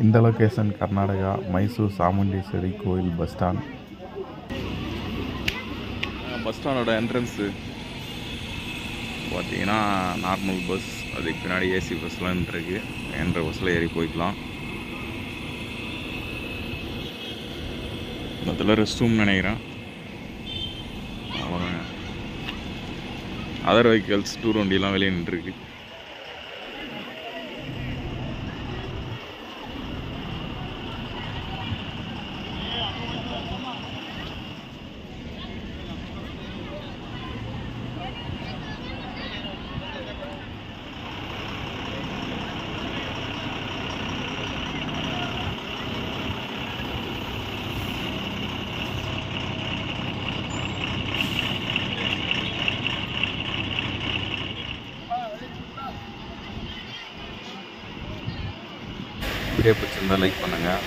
இந்த லொக்கேஷன் கர்நாடகா மைசூர் சாமுண்டீஸ்வரி கோயில் bus stand. Bus ஸ்டாண்டோட entrance பார்த்தீங்கன்னா நார்மல் பஸ், அதுக்கு பின்னாடி ஏசி பஸ்லாம் இருக்குது. என்ற பஸ்ஸில் ஏறி போய்க்கலாம். அதில் ரெஸ்ட் ரூம் நினைக்கிறேன். அவ்வளோதாங்க. அதர் வெஹிக்கல்ஸ் டூர் வண்டியெலாம் வெளியே நின்றுருக்கு. வீடியோ பிடிச்சிருந்தால் லைக் பண்ணுங்கள்.